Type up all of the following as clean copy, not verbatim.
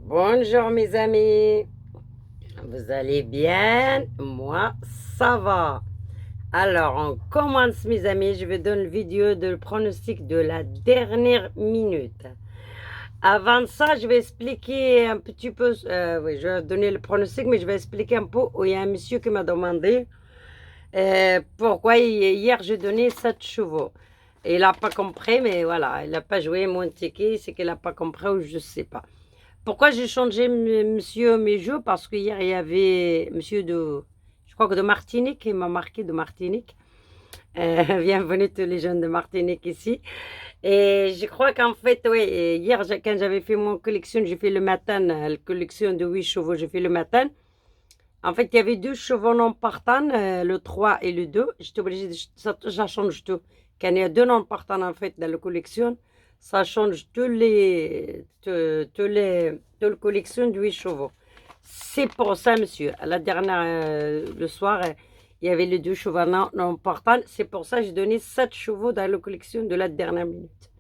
Bonjour mes amis, vous allez bien? Moi, ça va. Alors, on commence mes amis, je vais donner une vidéo de pronostic de la dernière minute. Avant ça, je vais expliquer un petit peu, oui, je vais donner le pronostic, mais je vais expliquer un peu où il y a un monsieur qui m'a demandé pourquoi hier j'ai donné 7 chevaux. Et il n'a pas compris, mais voilà, il n'a pas joué mon ticket, c'est qu'il n'a pas compris ou je ne sais pas. Pourquoi j'ai changé monsieur mes jeux? Parce qu'hier, il y avait monsieur de, je crois que de Martinique, il m'a marqué de Martinique. Bienvenue tous les jeunes de Martinique ici. Et je crois qu'en fait, oui, hier, quand j'avais fait mon collection, j'ai fait le matin, la collection de 8 chevaux, j'ai fait le matin. En fait, il y avait deux chevaux non partants, le 3 et le 2. J'étais obligée de, ça change tout. Quand il y a deux non partants, en fait, dans la collection, ça change toute la collection de 8 chevaux. C'est pour ça, monsieur. À la dernière, le soir, il y avait les deux chevaux non partants. C'est pour ça que j'ai donné 7 chevaux dans la collection de la dernière minute.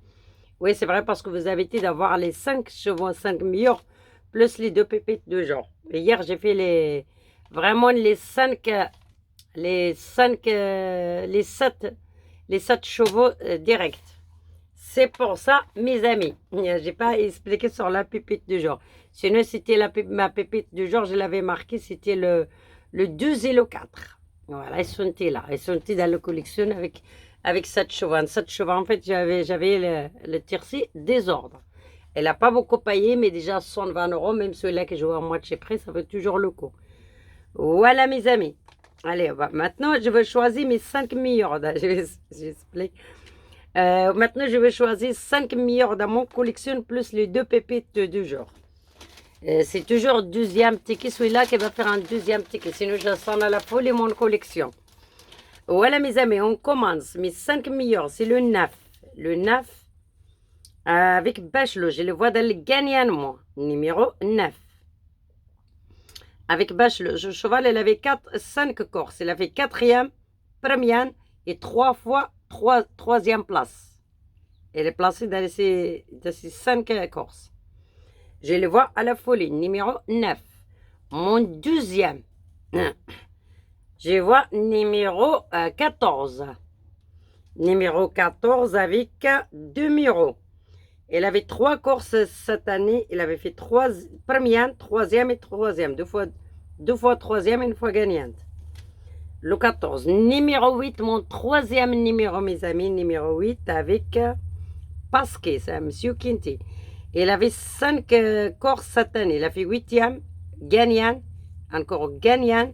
Oui, c'est vrai, parce que vous avez été d'avoir les 5 chevaux, 5 meilleurs, plus les deux pépites de genre. Et hier, j'ai fait vraiment les 7 chevaux directs. C'est pour ça, mes amis, j'ai pas expliqué sur la pépite du genre. Sinon, c'était ma pépite du genre, je l'avais marqué, c'était le 2 et le 4. Voilà, ils sont là. Ils sont dans la collection avec 7 chevaux. 7 chevaux, en fait, j'avais le tiercé désordre. Elle n'a pas beaucoup payé, mais déjà 120 euros, même celui-là que je vois en moitié prix, ça fait toujours le coup. Voilà, mes amis. Allez, maintenant, je vais choisir mes 5 meilleurs. J'explique. Maintenant, je vais choisir 5 meilleurs dans mon collection, plus les deux pépites du jour. C'est toujours deuxième ticket, celui-là qui va faire un deuxième ticket. Sinon, je sens à la folie mon collection. Voilà, mes amis, on commence. Mes 5 meilleurs, c'est le 9. Le 9, avec Bachelot, je le vois dans les gagnants, moi. Numéro 9. Avec Bachelot, le cheval, elle avait 5 courses. Elle avait quatrième, première et 3 fois troisième place. Elle est placée dans ces 5 courses. Je le vois à la folie, numéro 9. Mon deuxième, je vois numéro 14. Numéro 14 avec 2 numéros. Elle avait 3 courses cette année. Elle avait fait 3 première, troisième et troisième. Deux fois troisième et une fois gagnante. Le 14. Numéro 8, mon troisième numéro, mes amis. Numéro 8 avec Pasquet, c'est un monsieur Quinty. Elle avait 5 courses cette année. Elle a fait 8e, gagnant, encore gagnant.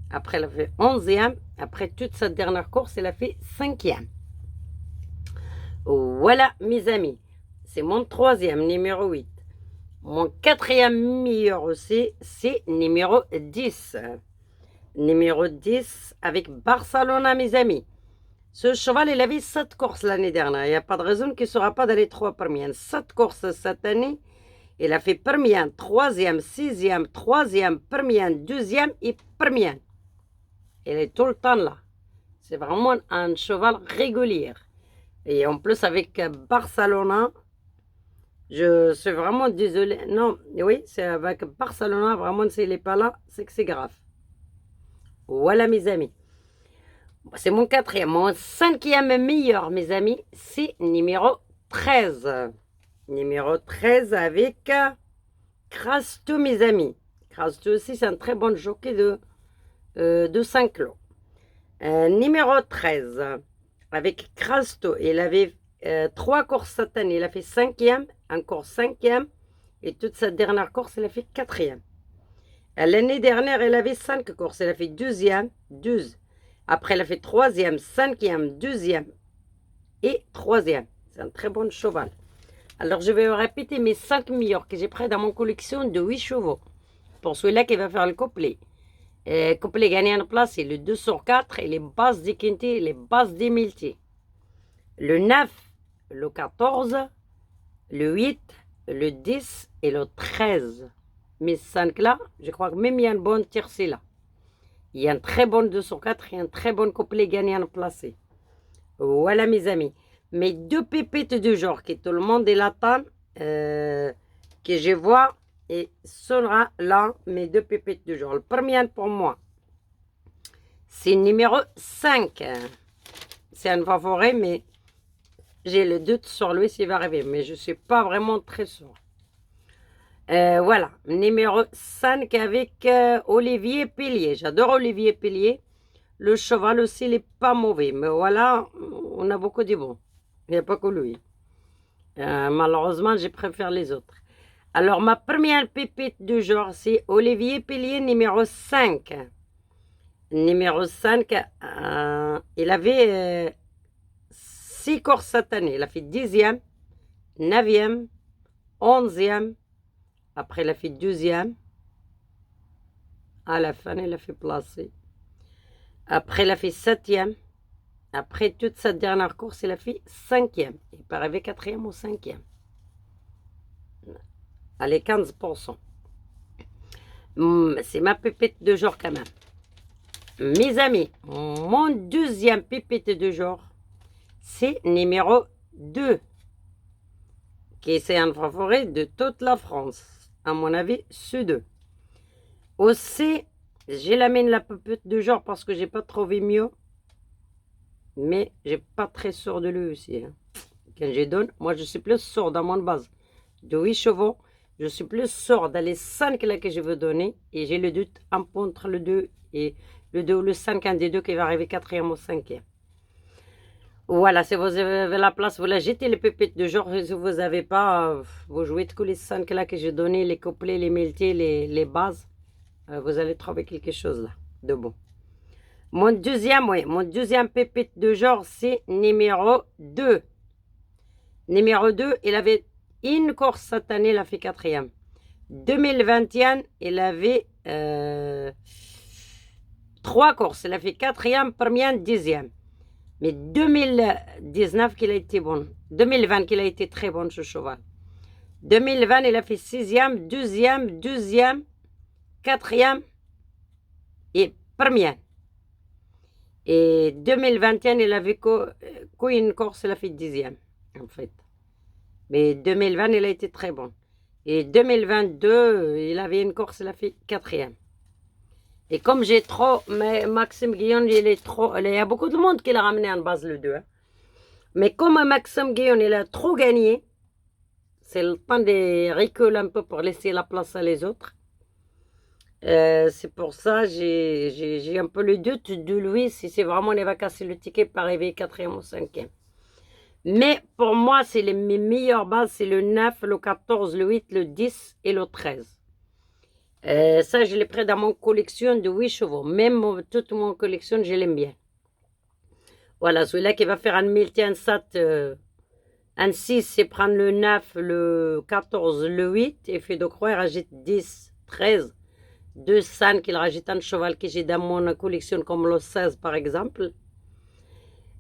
Après, elle a fait 11e. Après toute sa dernière course, elle a fait 5e. Voilà, mes amis. C'est mon troisième, numéro 8. Mon quatrième meilleur aussi, c'est numéro 10. Numéro 10 avec Barcelona, mes amis. Ce cheval, il avait 7 courses l'année dernière. Il n'y a pas de raison qu'il ne sera pas dans les 3 premières. 7 courses cette année. Il a fait première, troisième, sixième, troisième, première, deuxième et première. Il est tout le temps là. C'est vraiment un cheval régulier. Et en plus, avec Barcelona, je suis vraiment désolée. Non, oui, c'est avec Barcelona, vraiment, s'il n'est pas là, c'est que c'est grave. Voilà, mes amis. C'est mon quatrième. Mon cinquième meilleur, mes amis, c'est numéro 13. Numéro 13 avec Crasto, mes amis. Crasto aussi, c'est un très bon jockey de Saint-Cloud. Numéro 13 avec Crasto. Il avait 3 courses cette année. Il a fait 5e, encore 5e. Et toute sa dernière course, il a fait 4e. L'année dernière, elle avait 5 courses. Elle a fait 2e, 12. Après, elle a fait 3e, 5e, 2e et 3e. C'est un très bon cheval. Alors, je vais répéter mes 5 meilleurs que j'ai pris dans mon collection de 8 chevaux. Pour celui-là qui va faire le couplet. Couplet gagnant en place, c'est le 2 sur 4 et les bases des quintés et les bases des multis. Le 9, le 14, le 8, le 10 et le 13. Mes 5 là, je crois que même il y a une bonne tiercée là. Il y a un très bon 2 sur 4 et un très bon couplet gagnant placé. Voilà mes amis. Mes 2 pépites de genre que tout le monde est l'attend, que je vois et sera là mes deux pépites du jour. Le premier pour moi, c'est numéro 5. C'est un favori, mais j'ai le doute sur lui s'il va arriver. Mais je ne suis pas vraiment très sûr. Voilà, numéro 5 avec Olivier Pilier. J'adore Olivier Pilier. Le cheval aussi, il n'est pas mauvais. Mais voilà, on a beaucoup de bons. Il n'y a pas que lui. Malheureusement, je préfère les autres. Alors, ma première pépite du jour, c'est Olivier Pilier, numéro 5. Numéro 5, il avait 6 courses cette année. Il a fait 10e, 9e, 11e. Après, il a fait 12e. À la fin, il a fait placer. Après, il a fait 7e. Après toute cette dernière course, il a fait 5e. Il peut arriver 4e ou 5e. Allez, 15%. C'est ma pépite de jour quand même. Mes amis, mon deuxième pépite de jour, c'est numéro 2. Qui c'est un favori de toute la France. À mon avis, ce 2. Aussi, j'ai la mine la pépite de jour parce que j'ai pas trouvé mieux. Mais j'ai pas très sûr de lui aussi. Hein. Quand je donne, moi je suis plus sûr dans mon base de 8 chevaux. Je suis plus sûr dans les 5 là que je veux donner. Et j'ai le doute entre le 2 et le 2 ou le 5, un des deux qui va arriver 4e ou 5e. Voilà, si vous avez la place, vous la jetez les pépites de jour. Si vous n'avez pas, vous jouez tous les 5 là que j'ai donné, les couplets, les meltés, les bases. Vous allez trouver quelque chose là de bon. Mon deuxième pépite de jour, c'est numéro 2. Numéro 2, il avait une course cette année, il a fait 4e. 2021, il avait 3 courses. Il a fait 4e, 1er, 10e. Mais 2019, qu'il a été bon. 2020, qu'il a été très bon, ce cheval. 2020, il a fait 6e, 2e, 2e, 4e et 1er. Et 2021, il avait qu'une course, il a fait 10e, en fait. Mais 2020, il a été très bon. Et 2022, il avait une course, il a fait 4e. Et comme j'ai trop, mais Maxime Guillon, il est trop, il y a beaucoup de monde qui l'a ramené en base le 2. Hein. Mais comme Maxime Guillon, il a trop gagné, c'est le temps de reculer un peu pour laisser la place à les autres. C'est pour ça j'ai un peu le doute de lui si c'est vraiment il va casser le ticket pour arriver 4e ou 5e. Mais pour moi, c'est mes meilleures bases, c'est le 9, le 14, le 8, le 10 et le 13. Ça, je l'ai pris dans mon collection de 8 chevaux. Même toute mon collection, je l'aime bien. Voilà, celui-là qui va faire un multi, un 6, c'est prendre le 9, le 14, le 8, et fait de croix, il rajoute 10, 13, 2 5, il rajoute un cheval que j'ai dans mon collection, comme le 16 par exemple.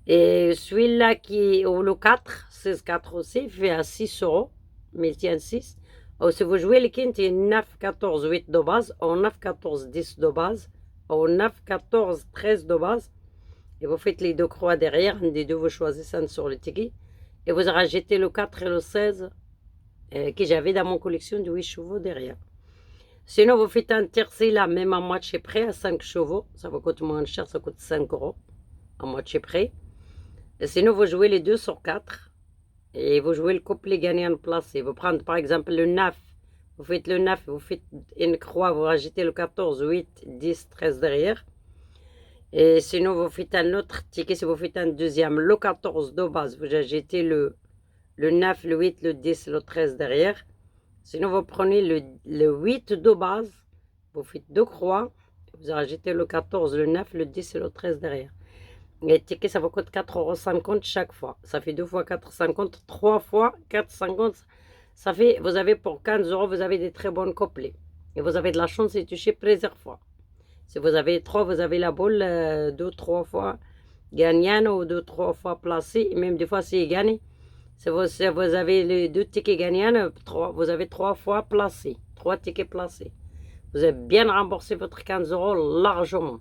Et celui-là qui, ou le 4, 16, 4 aussi, fait à 6 euros, multi 6. Ou si vous jouez les quintes, il y a 9, 14, 8 de base, ou 9, 14, 10 de base, ou 9, 14, 13 de base. Et vous faites les deux croix derrière, un des deux, vous choisissez un sur le ticket. Et vous rajoutez le 4 et le 16 que j'avais dans mon collection de 8 chevaux derrière. Sinon, vous faites un tiercé là, même à moitié près, à 5 chevaux. Ça vous coûte moins cher, ça coûte 5 euros, à moitié près. Et sinon, vous jouez les 2 sur 4. Et vous jouez le couplet gagnant en place. Et vous prenez par exemple le 9. Vous faites le 9, vous faites une croix, vous rajoutez le 14, 8, 10, 13 derrière. Et sinon, vous faites un autre ticket, si vous faites un deuxième, le 14 de base, vous ajoutez le 9, le 8, le 10, le 13 derrière. Sinon, vous prenez le 8 de base, vous faites deux croix, vous rajoutez le 14, le 9, le 10 et le 13 derrière. Et le ticket, ça vous coûte 4,50 € chaque fois. Ça fait 2 fois 4,50, 3 fois 4,50. Ça fait, vous avez pour 15 euros, vous avez des très bonnes couplets. Et vous avez de la chance de toucher plusieurs fois. Si vous avez 3, vous avez la boule 2-3 fois gagnante ou 2-3 fois placée. Et même des fois, c'est gagné. Si vous avez les 2 tickets gagnants, vous avez 3 fois placé. 3 tickets placés. Vous avez bien remboursé votre 15 € largement.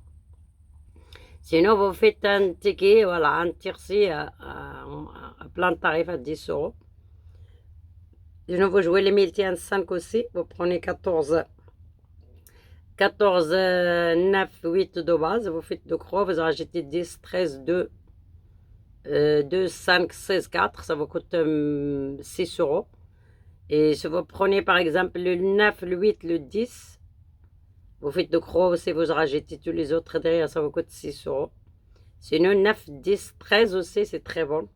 Sinon, vous faites un ticket, voilà, un tiercé à plein de tarif à 10 €. De nouveau, jouez les multi 5 aussi. Vous prenez 14, 14, 9, 8 de base. Vous faites de croix. Vous rajoutez 10, 13, 2, 2, 5, 16, 4. Ça vous coûte 6 euros. Et si vous prenez par exemple le 9, le 8, le 10, vous faites de croix aussi. Vous rajoutez tous les autres derrière. Ça vous coûte 6 euros. Sinon, 9, 10, 13 aussi, c'est très bon.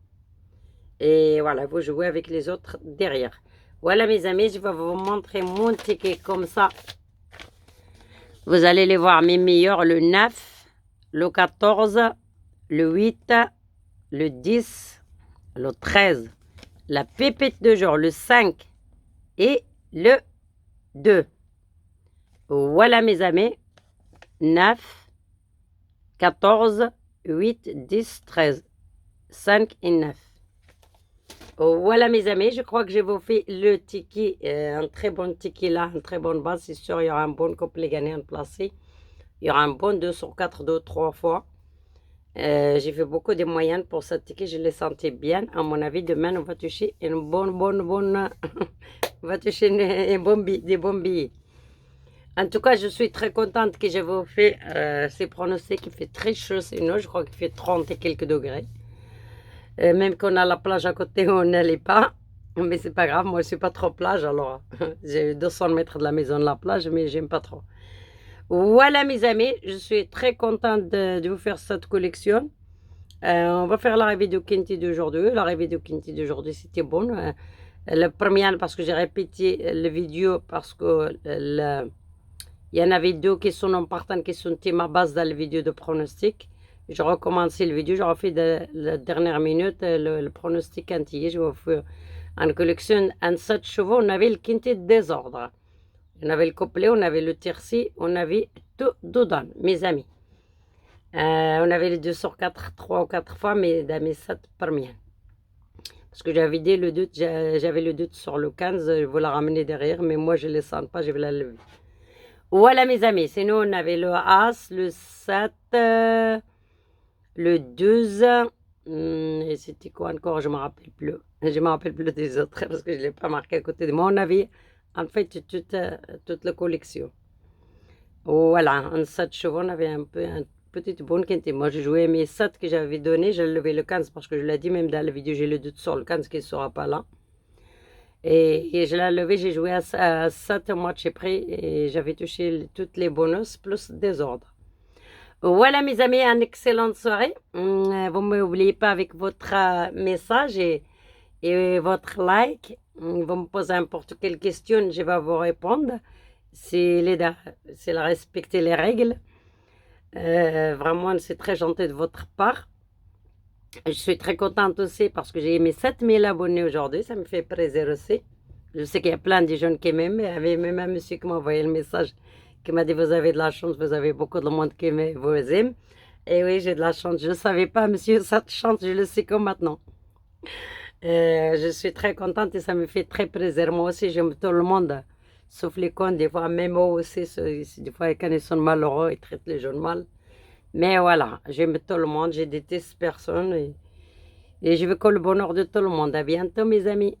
Et voilà, vous jouez avec les autres derrière. Voilà mes amis, je vais vous montrer mon ticket comme ça. Vous allez les voir, mes meilleurs, le 9, le 14, le 8, le 10, le 13, la pépite de jour, le 5 et le 2. Voilà mes amis, 9, 14, 8, 10, 13, 5 et 9. Voilà mes amis, je crois que je vous fais le ticket, un très bon ticket là, une très bonne base. C'est sûr, il y aura un bon complet gagnant placé. Il y aura un bon 2 sur 4, 2, 3 fois. J'ai fait beaucoup de moyennes pour ce ticket, je l'ai senti bien. À mon avis, demain, on va toucher une bonne, on va toucher des bons billets. En tout cas, je suis très contente que je vous fais ces pronostics. Il fait très chaud, sinon, je crois qu'il fait 30 et quelques degrés. Même qu'on a la plage à côté, on n'allait pas. Mais c'est pas grave, moi je suis pas trop plage, alors j'ai 200 mètres de la maison de la plage, mais j'aime pas trop. Voilà mes amis, je suis très contente de vous faire cette collection. On va faire l'arrivée de Kinty d'aujourd'hui. L'arrivée de Kinty d'aujourd'hui, c'était bon. La première, parce que j'ai répété la vidéo, parce que il y en avait deux qui sont en partant, qui sont ma base dans la vidéo de pronostic. Je recommence le vidéo, j'aurais fait de la dernière minute le pronostic entier. Je vous fais en collection en 7 chevaux, on avait le quintet de désordre. On avait le couplet, on avait le tiercé, on avait tout dedans, mes amis. On avait les 2 sur 4, 3 ou 4 fois, mais dans mes 7 premiers. Parce que j'avais dit le doute, j'avais le doute sur le 15, je voulais la ramener derrière, mais moi je ne le sens pas, je vais la lever. Voilà mes amis, sinon on avait le As, le 7, le 12, et c'était quoi encore, je ne me rappelle plus. Je ne me rappelle plus des autres parce que je ne l'ai pas marqué à côté de moi. On avait en fait toute la collection. Voilà, en 7 chevaux, on avait un peu une petite bonne quantité. Moi, j'ai joué mes 7 que j'avais donné, j'ai levé le 15 parce que je l'ai dit, même dans la vidéo, j'ai le doute sur le 15 qui ne sera pas là. Et je l'ai levé, j'ai joué à 7 matchs près et j'avais touché toutes les bonus plus des ordres. Voilà mes amis, une excellente soirée. Vous ne m'oubliez pas avec votre message et votre like. Vous me posez n'importe quelle question, je vais vous répondre. C'est respecter les règles. Vraiment, c'est très gentil de votre part. Je suis très contente aussi parce que j'ai aimé 7000 abonnés aujourd'hui. Ça me fait plaisir aussi. Je sais qu'il y a plein de jeunes qui m'aiment. Il y avait même un monsieur qui m'a envoyé le message qui m'a dit vous avez de la chance, vous avez beaucoup de monde qui vous aime. Et oui, j'ai de la chance. Je ne savais pas, monsieur, cette chance, je le sais comme maintenant. Je suis très contente et ça me fait très plaisir. Moi aussi, j'aime tout le monde. Sauf les cons, des fois, même eux aussi, des fois, quand ils sont malheureux, ils traitent les jeunes mal. Mais voilà, j'aime tout le monde, je déteste personne et je veux que le bonheur de tout le monde. À bientôt, mes amis.